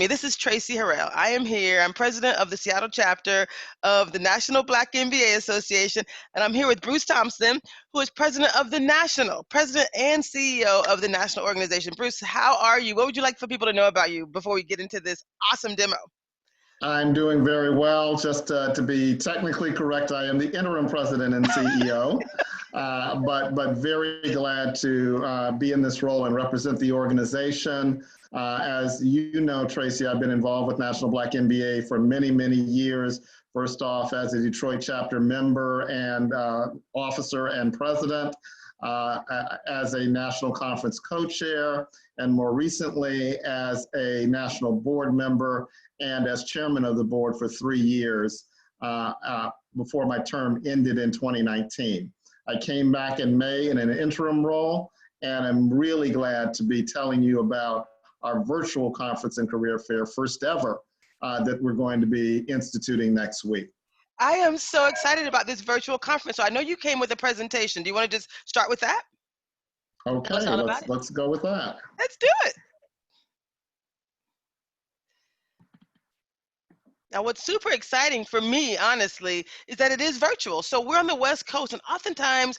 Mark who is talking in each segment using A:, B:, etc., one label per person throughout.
A: This is Traci Harrell. I am here. I'm president of the Seattle chapter of the National Black MBA Association, and I'm here with Bruce Thompson, who is president and CEO of the national organization. Bruce, how are you? What would you like for people to know about you before we get into this awesome demo?
B: I'm doing very well. Just to be technically correct, I am the interim president and CEO, but very glad to be in this role and represent the organization. As you know, Traci, I've been involved with National Black MBA for many, many years. First off, as a Detroit chapter member and officer and president, as a national conference co-chair, and more recently as a national board member and as chairman of the board for 3 years before my term ended in 2019. I came back in May in an interim role, and I'm really glad to be telling you about our virtual conference and career fair, first ever, that we're going to be instituting next week.
A: I am so excited about this virtual conference. So I know you came with a presentation. Do you want to just start with that?
B: Okay, let's go with that.
A: Let's do it. Now, what's super exciting for me, honestly, is that it is virtual. So we're on the West Coast, and oftentimes,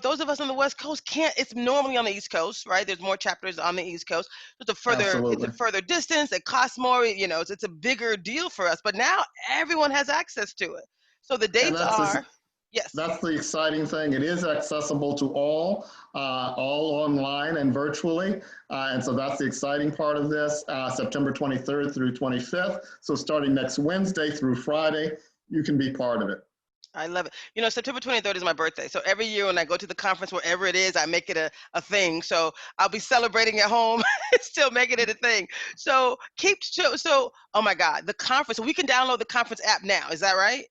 A: those of us on the West Coast can't. It's normally on the East Coast, right? There's more chapters on the East Coast. It's a further distance. It costs more. It's a bigger deal for us. But now everyone has access to it. So the dates are. Yes.
B: That's the exciting thing. It is accessible to all online and virtually. And so that's the exciting part of this, September 23rd through 25th. So starting next Wednesday through Friday, you can be part of it.
A: I love it. September 23rd is my birthday. So every year when I go to the conference, wherever it is, I make it a thing. So I'll be celebrating at home, still making it a thing. So oh my God, the conference. So we can download the conference app now. Is that right?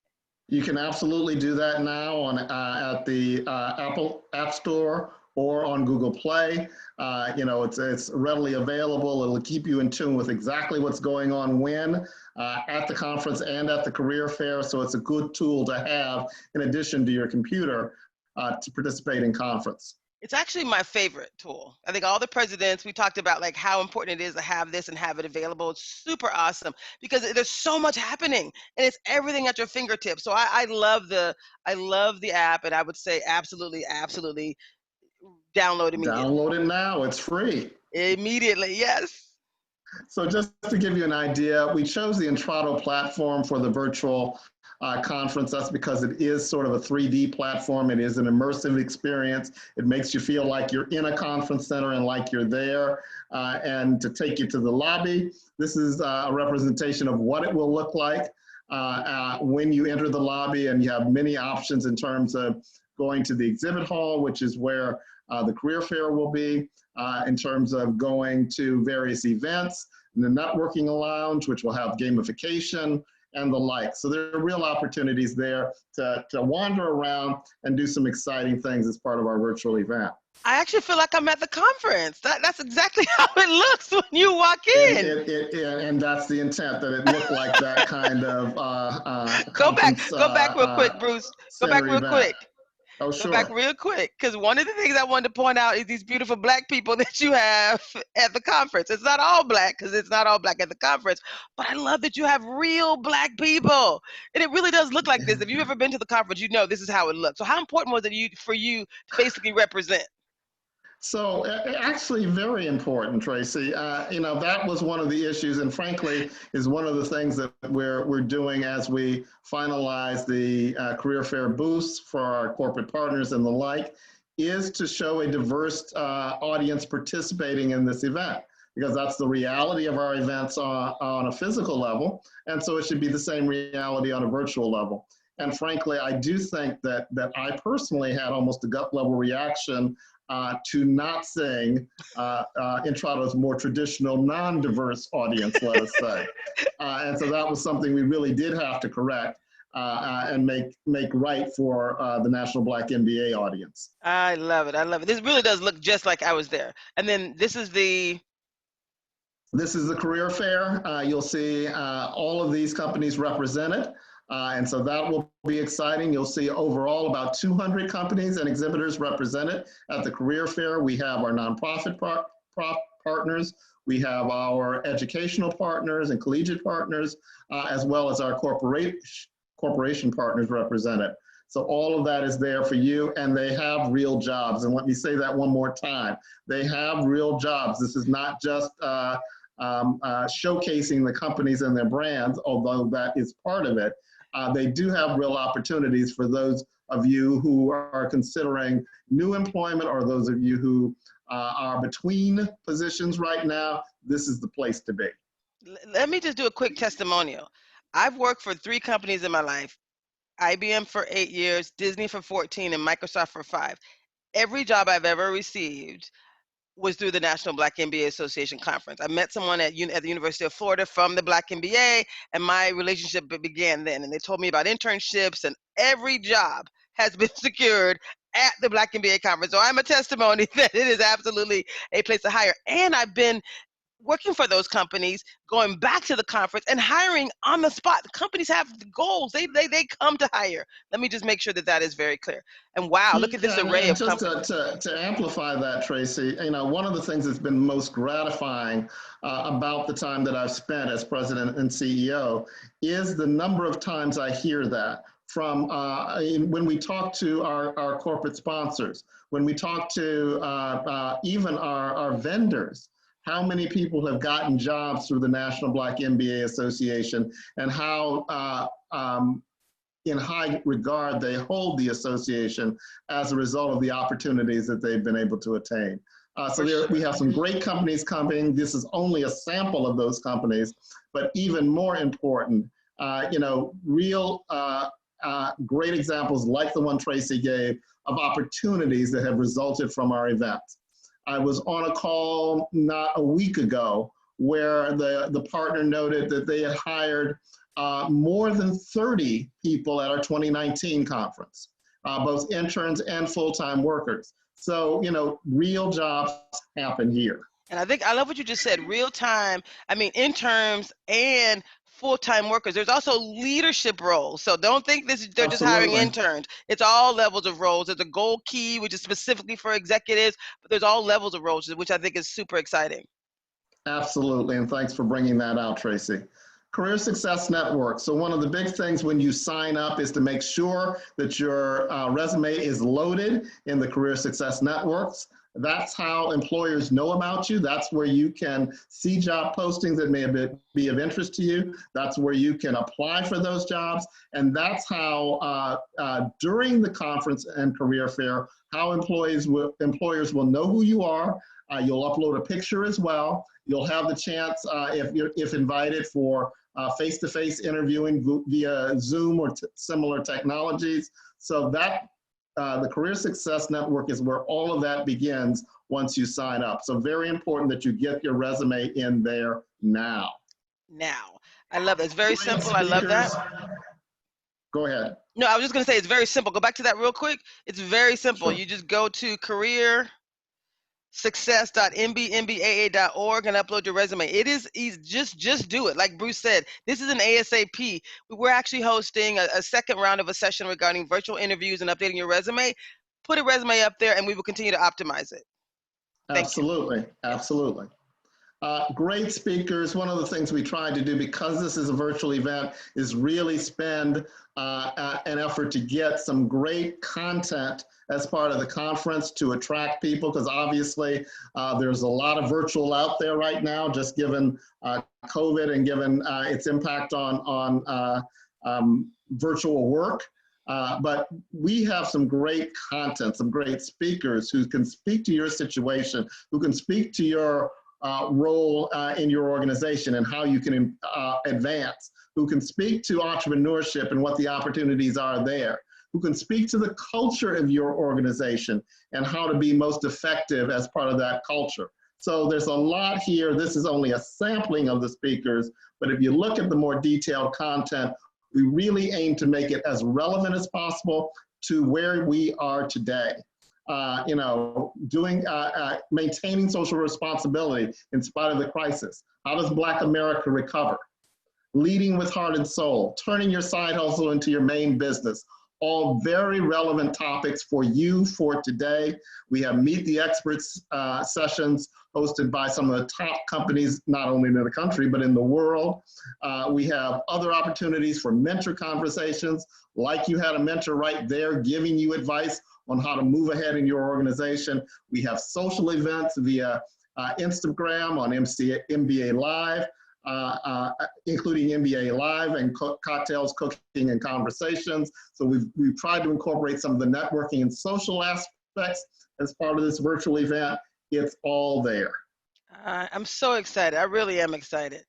B: You can absolutely do that now at the Apple App Store or on Google Play. It's readily available. It'll keep you in tune with exactly what's going on when at the conference and at the career fair. So it's a good tool to have in addition to your computer to participate in conference.
A: It's actually my favorite tool. I think all the presidents, we talked about like how important it is to have this and have it available. It's super awesome because there's so much happening and it's everything at your fingertips. So I love the app, and I would say absolutely download immediately.
B: Download it now, it's free.
A: Immediately, yes.
B: So just to give you an idea, we chose the Entrada platform for the virtual conference. That's because it is sort of a 3D platform. It is an immersive experience. It makes you feel like you're in a conference center and like you're there. And to take you to the lobby, this is a representation of what it will look like when you enter the lobby, and you have many options in terms of going to the exhibit hall, which is where the career fair will be, in terms of going to various events, and the networking lounge, which will have gamification, and the like. So there are real opportunities there to wander around and do some exciting things as part of our virtual event.
A: I actually feel like I'm at the conference. That's exactly how it looks when you walk in.
B: And that's the intent, that it looked like that kind of
A: Go back real quick, Bruce. Go back real quick.
B: Oh, sure.
A: Go back real quick, because one of the things I wanted to point out is these beautiful Black people that you have at the conference. It's not all Black, because it's not all Black at the conference, but I love that you have real Black people. And it really does look like this. If you've ever been to the conference, you know this is how it looks. So how important was it for you to basically represent?
B: So actually very important, Traci. That was one of the issues, and frankly is one of the things that we're doing as we finalize the career fair booths for our corporate partners and the like, is to show a diverse audience participating in this event, because that's the reality of our events on a physical level, and so it should be the same reality on a virtual level. And frankly, I do think that I personally had almost a gut level reaction to not seeing Entrada's more traditional, non-diverse audience, let us say. And so that was something we really did have to correct and make right for the National Black MBA audience.
A: I love it. I love it. This really does look just like I was there. And then this is the
B: career fair. You'll see all of these companies represented. And so that will be exciting. You'll see overall about 200 companies and exhibitors represented at the career fair. We have our nonprofit partners. We have our educational partners and collegiate partners, as well as our corporation partners represented. So all of that is there for you, and they have real jobs. And let me say that one more time. They have real jobs. This is not just showcasing the companies and their brands, although that is part of it. They do have real opportunities for those of you who are considering new employment, or those of you who are between positions right now. This is the place to be.
A: Let me just do a quick testimonial. I've worked for 3 companies in my life: IBM for 8 years, Disney for 14, and Microsoft for 5. Every job I've ever received was through the National Black MBA Association conference. I met someone at the University of Florida from the Black MBA, and my relationship began then. And they told me about internships, and every job has been secured at the Black MBA conference. So I'm a testimony that it is absolutely a place to hire. And I've been working for those companies, going back to the conference and hiring on the spot. The companies have goals. They come to hire. Let me just make sure that that is very clear. And wow, look at this
B: Yeah,
A: array
B: and
A: of
B: just
A: companies.
B: to amplify that, Traci, one of the things that's been most gratifying about the time that I've spent as president and CEO is the number of times I hear that from when we talk to our corporate sponsors, when we talk to even our vendors. How many people have gotten jobs through the National Black MBA Association, and how in high regard they hold the association as a result of the opportunities that they've been able to attain. We have some great companies coming. This is only a sample of those companies, but even more important, real great examples like the one Traci gave of opportunities that have resulted from our events. I was on a call not a week ago where the partner noted that they had hired more than 30 people at our 2019 conference, both interns and full-time workers. So, real jobs happen here.
A: And I love what you just said, real time. I mean, interns and full-time workers. There's also leadership roles. So don't think they're just hiring
B: Absolutely.
A: interns. It's all levels of roles. There's a gold key, which is specifically for executives, but there's all levels of roles, which I think is super exciting.
B: Absolutely, and thanks for bringing that out, Traci. Career Success Network. So one of the big things when you sign up is to make sure that your resume is loaded in the Career Success Networks. That's how employers know about you. That's where you can see job postings that may be of interest to you. That's where you can apply for those jobs. And that's how during the conference and career fair, how employers will know who you are. You'll upload a picture as well. You'll have the chance, if invited, for face-to-face interviewing via Zoom or similar technologies. So that the Career Success Network is where all of that begins once you sign up. So very important that you get your resume in there now.
A: Now, I love it. It's very
B: Great
A: simple. I love
B: speakers.
A: that.
B: Go ahead.
A: No, I was just going to say it's very simple. Go back to that real quick. It's very simple.
B: Sure.
A: You just go to careersuccess.mbaa.org and upload your resume. It is easy. Just do it. Like Bruce said, this is an ASAP. We're actually hosting a second round of a session regarding virtual interviews and updating your resume. Put a resume up there and we will continue to optimize it. Thank you.
B: Absolutely. Absolutely. Great speakers. One of the things we tried to do, because this is a virtual event, is really spend an effort to get some great content as part of the conference to attract people, because obviously there's a lot of virtual out there right now, just given COVID and given its impact on virtual work. But we have some great content, some great speakers who can speak to your situation, who can speak to your role in your organization and how you can advance, who can speak to entrepreneurship and what the opportunities are there, who can speak to the culture of your organization and how to be most effective as part of that culture. So there's a lot here. This is only a sampling of the speakers, but if you look at the more detailed content, we really aim to make it as relevant as possible to where we are today. Maintaining social responsibility in spite of the crisis. How does Black America recover? Leading with heart and soul, turning your side hustle into your main business. all very relevant topics for you for today. We have Meet the Experts sessions hosted by some of the top companies, not only in the country, but in the world. We have other opportunities for mentor conversations, like you had a mentor right there giving you advice on how to move ahead in your organization. We have social events via Instagram on MBA Live, including MBA Live and cocktails, cooking, and conversations. So we've tried to incorporate some of the networking and social aspects as part of this virtual event. It's all there.
A: I'm so excited. I really am excited.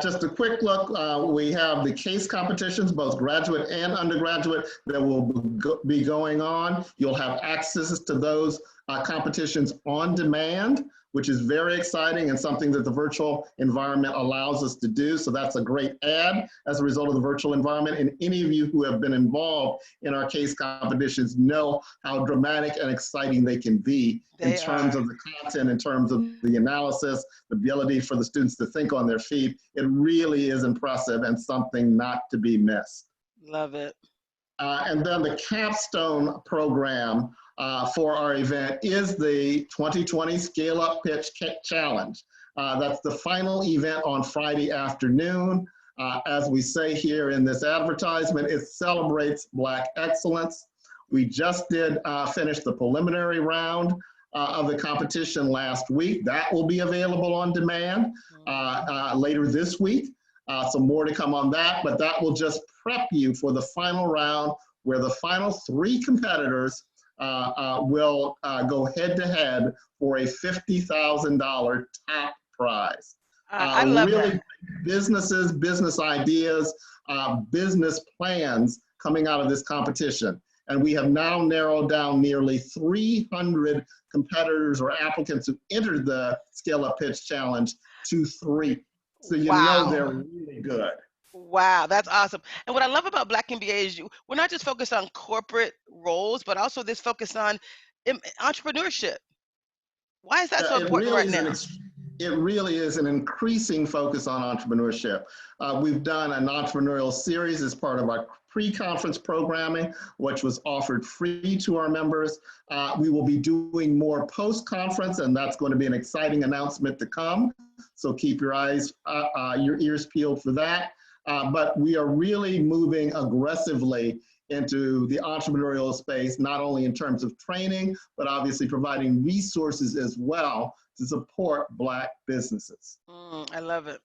B: Just a quick look, we have the case competitions, both graduate and undergraduate, that will be going on. You'll have access to those competitions on demand, which is very exciting and something that the virtual environment allows us to do. So that's a great add as a result of the virtual environment. And any of you who have been involved in our case competitions know how dramatic and exciting they can be in terms of the content, in terms of the analysis, the ability for the students to think on their feet. It really is impressive and something not to be missed.
A: Love it.
B: And then the capstone program for our event is the 2020 Scale Up Pitch Challenge. That's the final event on Friday afternoon. As we say here in this advertisement, it celebrates Black excellence. We just did finish the preliminary round of the competition last week. That will be available on demand later this week. So more to come on that, but that will just prep you for the final round where the final 3 competitors will go head to head for a $50,000 top prize.
A: I love
B: really
A: that.
B: Businesses, business ideas, business plans coming out of this competition. And we have now narrowed down nearly 300 competitors or applicants who entered the Scale Up Pitch Challenge to 3. So you know they're really good.
A: Wow, that's awesome. And what I love about Black MBA is we're not just focused on corporate roles, but also this focus on entrepreneurship. Why is that so important right now?
B: It really is an increasing focus on entrepreneurship. We've done an entrepreneurial series as part of our pre-conference programming, which was offered free to our members. We will be doing more post-conference, and that's going to be an exciting announcement to come. So keep your ears peeled for that. But we are really moving aggressively into the entrepreneurial space, not only in terms of training, but obviously providing resources as well to support Black businesses.
A: I love it.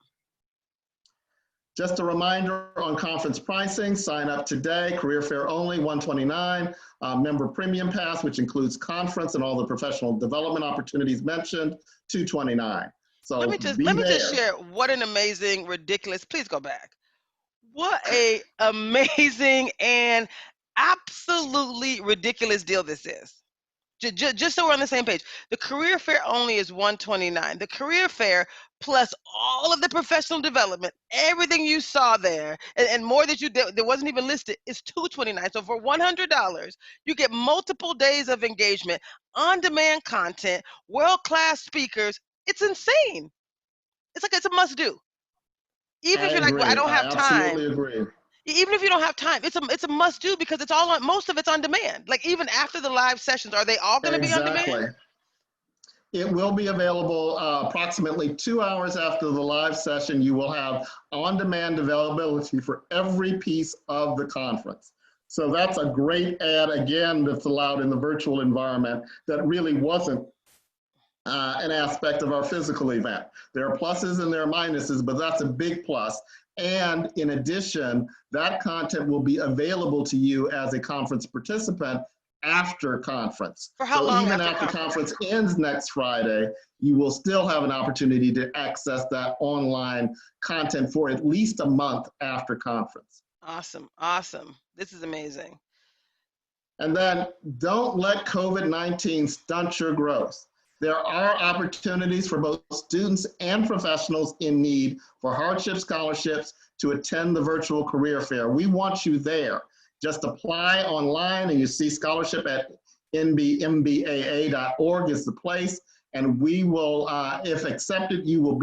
B: Just a reminder on conference pricing, sign up today, career fair only, $129, member premium pass, which includes conference and all the professional development opportunities mentioned, $229. So
A: let me just share what an amazing, ridiculous, please go back. What a amazing and absolutely ridiculous deal this is. Just so we're on the same page. The career fair only is $129. The career fair plus all of the professional development, everything you saw there, and more that that wasn't even listed, is $229. So for $100, you get multiple days of engagement, on-demand content, world-class speakers. It's insane. It's a must-do. Even if you're like, well, I don't have time.
B: Absolutely agree.
A: Even if you don't have time, it's a must do because it's all on, most of it's on demand. Like even after the live sessions, are they all going to be on demand?
B: It will be available approximately 2 hours after the live session. You will have on-demand availability for every piece of the conference. So that's a great add, again, that's allowed in the virtual environment that really wasn't an aspect of our physical event. There are pluses and there are minuses, but that's a big plus. And in addition, that content will be available to you as a conference participant after conference.
A: For how long
B: even after conference ends next Friday, you will still have an opportunity to access that online content for at least a month after conference.
A: Awesome, awesome. This is amazing.
B: And then don't let COVID-19 stunt your growth. There are opportunities for both students and professionals in need for hardship scholarships to attend the virtual career fair. We want you there. Just apply online and you see scholarship at nbmbaa.org is the place. and we will, if accepted, you will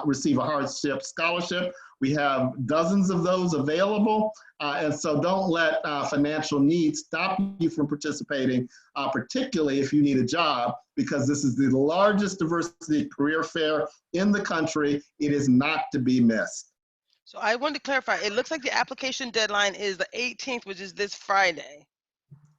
B: receive a hardship scholarship. We have dozens of those available, and so don't let financial needs stop you from participating, particularly if you need a job, because this is the largest diversity career fair in the country. It is not to be missed.
A: So I wanted to clarify, it looks like the application deadline is the 18th, which is this Friday.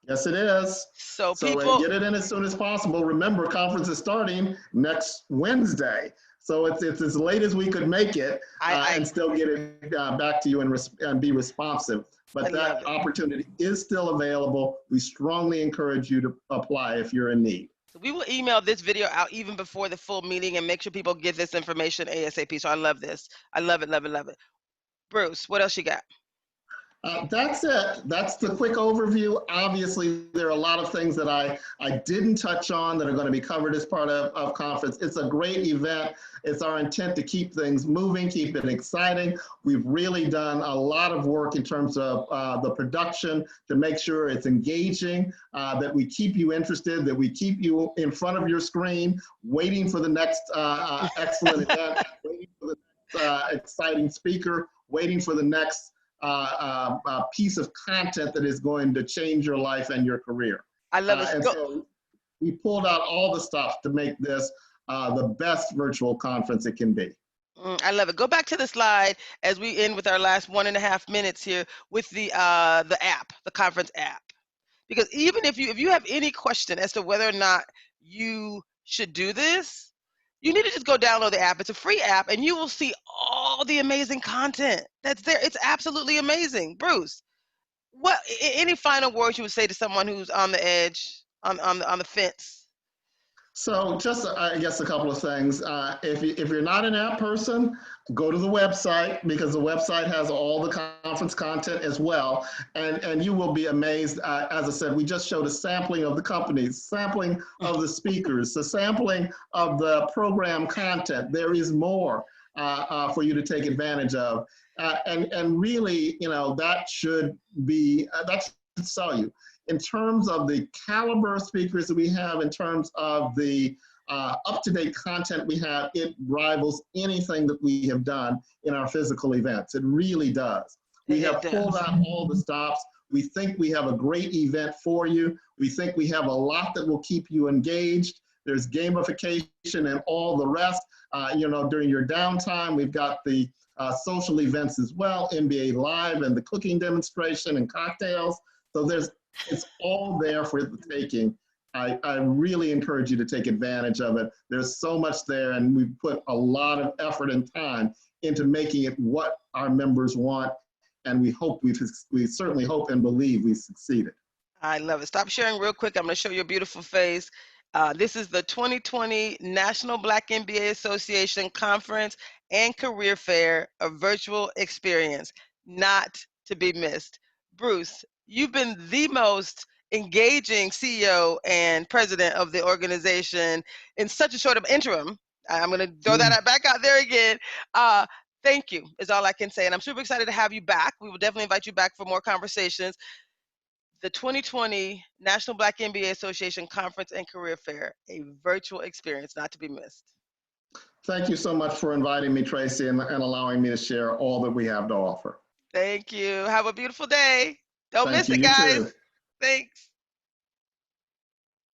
B: Yes, it is.
A: So
B: So
A: people,
B: get it in as soon as possible. Remember, conference is starting next Wednesday. So it's as late as we could make it and still get it back to you and be responsive. But that opportunity is still available. We strongly encourage you to apply if you're in need.
A: So we will email this video out even before the full meeting and make sure people get this information ASAP. So I love this. I love it, love it, love it. Bruce, what else you got?
B: That's it. That's the quick overview. Obviously, there are a lot of things that I didn't touch on that are going to be covered as part of conference. It's a great event. It's our intent to keep things moving, keep it exciting. We've really done a lot of work in terms of the production to make sure it's engaging, that we keep you interested, that we keep you in front of your screen, waiting for the next excellent event, waiting for the next exciting speaker, waiting for the next piece of content that is going to change your life and your career.
A: I love it.
B: So we pulled out all the stuff to make this the best virtual conference it can be.
A: I love it. Go back to the slide as we end with our last 1.5 minutes here with the app, the conference app. Because even if you have any question as to whether or not you should do this, you need to just go download the app. It's a free app, and you will see all the amazing content that's there. It's absolutely amazing. Bruce, any final words you would say to someone who's on the edge, on the fence?
B: So just, I guess, a couple of things. If you're not an app person, go to the website, because the website has all the conference content as well. And you will be amazed. As I said, we just showed a sampling of the companies, sampling of the speakers, the sampling of the program content. There is more for you to take advantage of. And really, that should sell you. In terms of the caliber of speakers that we have, in terms of the up-to-date content we have, it rivals anything that we have done in our physical events. It really does. We have pulled out all the stops. We think we have a great event for you. We think we have a lot that will keep you engaged. There's gamification and all the rest. During your downtime, we've got the social events as well, MBA Live and the cooking demonstration and cocktails. So it's all there for the taking. I really encourage you to take advantage of it. There's so much there, and we've put a lot of effort and time into making it what our members want, and we certainly hope and believe we succeeded.
A: I love it. Stop sharing real quick. I'm going to show you a beautiful face. This is the 2020 National Black MBA Association Conference and Career Fair, a virtual experience, not to be missed. Bruce, you've been the most engaging CEO and president of the organization in such a short of interim. I'm going to throw that back out there again. Thank you is all I can say. And I'm super excited to have you back. We will definitely invite you back for more conversations. The 2020 National Black MBA Association Conference and Career Fair, a virtual experience not to be missed.
B: Thank you so much for inviting me, Traci, and allowing me to share all that we have to offer.
A: Thank you. Have a beautiful day. Don't miss it,
B: You
A: guys.
B: too.
A: Thanks.